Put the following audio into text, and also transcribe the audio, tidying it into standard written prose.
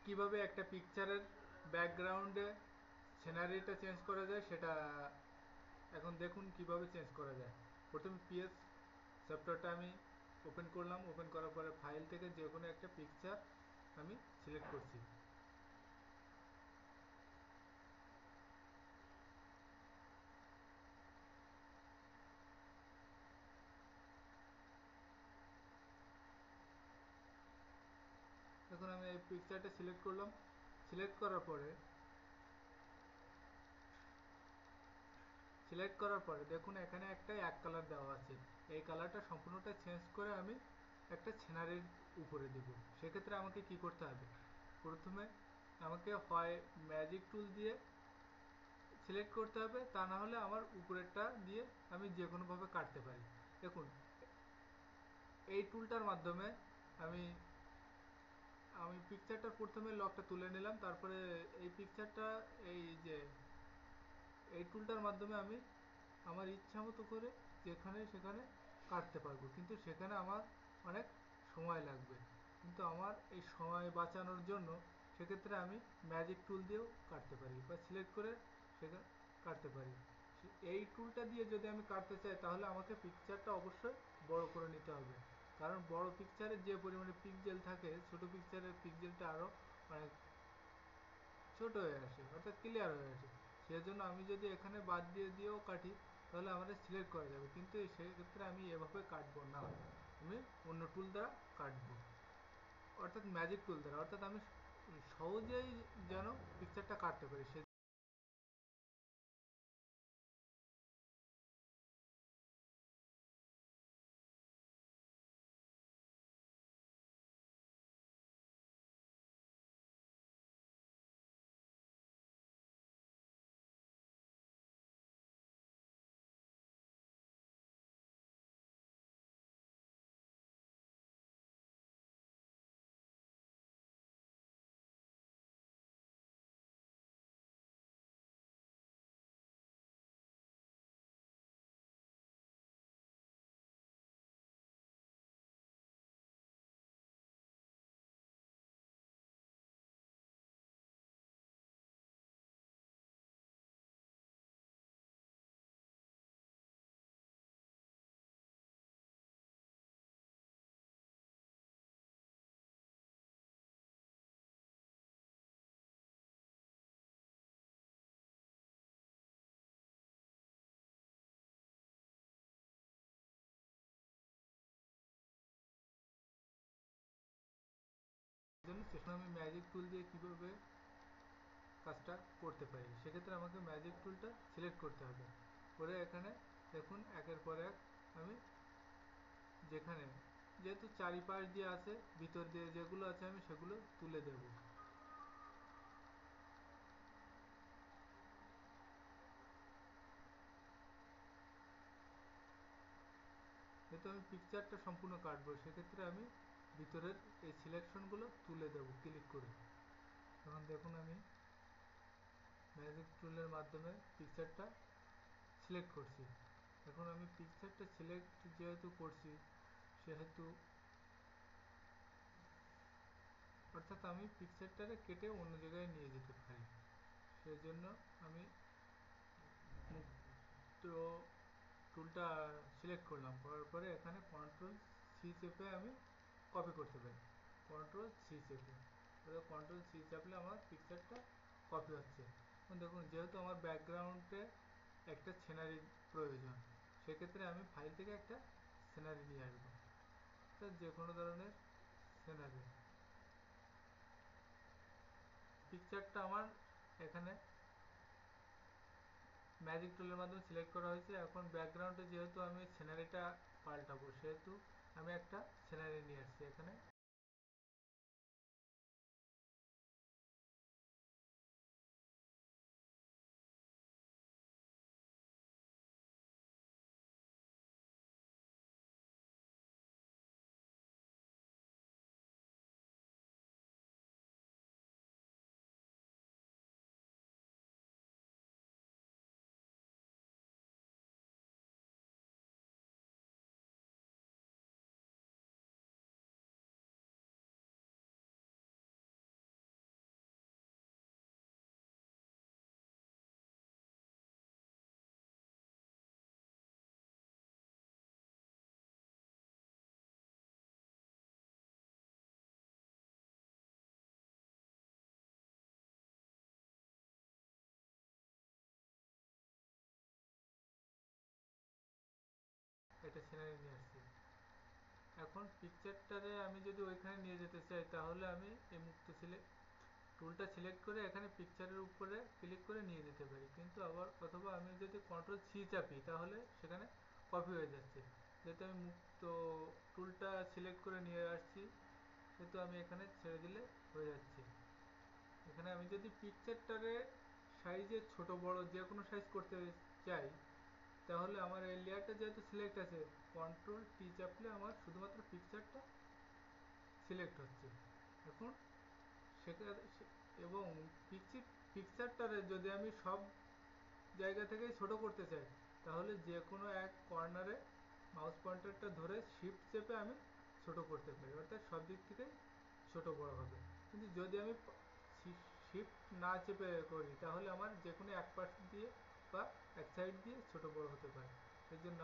কিভাবে একটা পিকচারের ব্যাকগ্রাউন্ডে সিনারিটা চেঞ্জ করা যায় সেটা এখন দেখুন কিভাবে চেঞ্জ করা যায়। প্রথমে পিএস সফটওয়্যারটা আমি ওপেন করলাম, ওপেন করার পরে ফাইল থেকে যে কোনো একটা পিকচার আমি সিলেক্ট করছি। এখন আমি এই পিকচারটা সিলেক্ট করলাম। সিলেক্ট করার পরে দেখুন এখানে একটা এক কালার দেওয়া আছে। এই কালারটা সম্পূর্ণটা চেঞ্জ করে আমি একটা সিনারির উপরে দিব। সেক্ষেত্রে আমাকে কি করতে হবে, প্রথমে আমাকে হয় ম্যাজিক টুল দিয়ে সিলেক্ট করতে হবে, তা না হলে আমার উপরেরটা দিয়ে আমি যে কোনোভাবে কাটতে পারি। দেখুন এই টুলটার মাধ্যমে আমি আমি পিকচারটার প্রথমে লকটা তুলে নিলাম, তারপরে এই পিকচারটা এই যে এই টুলটার মাধ্যমে আমি আমার ইচ্ছা মতো করে যেখানে সেখানে কাটতে পারবো, কিন্তু সেখানে আমার অনেক সময় লাগবে। কিন্তু আমার এই সময় বাঁচানোর জন্য সেক্ষেত্রে আমি ম্যাজিক টুল দিয়েও কাটতে পারি বা সিলেক্ট করে সেখানে কাটতে পারি। এই টুলটা দিয়ে যদি আমি কাটতে চাই তাহলে আমাকে পিকচারটা অবশ্যই বড় করে নিতে হবে, কারণ বড় পিকচারে যে পরিমাণে পিক্সেল থাকে ছোট পিকচারের পিক্সেলটা আরও অনেক ছোট হয়ে আসে, অর্থাৎ ক্লিয়ার হয়ে আসে। সেজন্য আমি যদি এখানে বাদ দিয়ে দিয়েও কাটি তাহলে আমাদের সিলেক্ট করা যাবে, কিন্তু সেক্ষেত্রে আমি এভাবে কাটবো না, আমি অন্য টুল দ্বারা কাটবো, অর্থাৎ ম্যাজিক টুল দ্বারা, অর্থাৎ আমি সহজেই যেন পিকচারটা কাটতে পারি। জন্য চেষ্টা আমি ম্যাজিক টুল দিয়ে কীভাবে কাজটা করতে পারি। সেক্ষেত্রে আমাকে ম্যাজিক টুলটা সিলেক্ট করতে হবে, করে এখানে দেখুন একের পর এক আমি যেখানে যেহেতু চারিপাশ দিয়ে আছে ভিতর দিয়ে যেগুলো আছে আমি সেগুলো তুলে দেব। যেহেতু আমি পিকচারটা সম্পূর্ণ কাটবো সেক্ষেত্রে আমি ভিতরের এই সিলেকশনগুলো তুলে দেব ক্লিক করে। এখন দেখুন আমি ম্যাজিক টুলের মাধ্যমে পিকচারটা সিলেক্ট করছি। এখন আমি পিকচারটা সিলেক্ট যেহেতু করছি সেহেতু অর্থাৎ আমি পিকচারটারে কেটে অন্য জায়গায় নিয়ে যেতে পারি। সেজন্য আমি মুক্ত টুলটা সিলেক্ট করলাম, করার পরে এখানে কন্ট্রোল সি চেপে আমি কপি করতে পারি। কন্ট্রোল সি চেপে কন্ট্রোল সি চাপলে আমার পিকচারটা কপি হচ্ছে। দেখুন যেহেতু আমার ব্যাকগ্রাউন্ডে একটা সিনারির প্রয়োজন, সেক্ষেত্রে আমি ফাইল থেকে একটা সিনারি নিয়ে আসবো, যে কোনো ধরনের সিনারি। পিকচারটা আমার এখানে ম্যাজিক টুলের মাধ্যমে সিলেক্ট করা হয়েছে। এখন ব্যাকগ্রাউন্ডে যেহেতু আমি সিনারিটা পাল্টাবো সেহেতু আমি একটা সিনারি নিয়ে আসছি এখানে। সিনারি নিয়ে আসছি। এখন পিকচারটারে আমি যদি ওইখানে নিয়ে যেতে চাই তাহলে আমি এই মুক্ত টুলটা সিলেক্ট করে এখানে পিকচারের উপরে ক্লিক করে নিয়ে যেতে পারি, কিন্তু আবার অথবা আমি যদি কন্ট্রোল সি চাপি তাহলে সেখানে কপি হয়ে যাচ্ছে। যেহেতু আমি মুক্ত টুলটা সিলেক্ট করে নিয়ে আসছি সেহেতু আমি এখানে ছেড়ে দিলে হয়ে যাচ্ছে। এখানে আমি যদি পিকচারটারে সাইজে ছোট বড় যে কোনো সাইজ করতে চাই তাহলে আমার এই লেয়ারটা যেহেতু সিলেক্ট আছে, কন্ট্রোল টি চাপলে আমার শুধুমাত্র পিকচারটা সিলেক্ট হচ্ছে। এখন সেটা এবং পিকচারটারে যদি আমি সব জায়গা থেকেই ছোট করতে চাই তাহলে যে কোনো এক কর্নারে মাউস পয়েন্টারটা ধরে শিফট চেপে আমি ছোট করতে পারি, অর্থাৎ সব দিক থেকে ছোট বড় হবে। কিন্তু যদি আমি শিফট না চেপে করি তাহলে আমার যে কোনো এক পাশ দিয়ে বা এক সাইড দিয়ে ছোট বড় হতে পারে। এর জন্য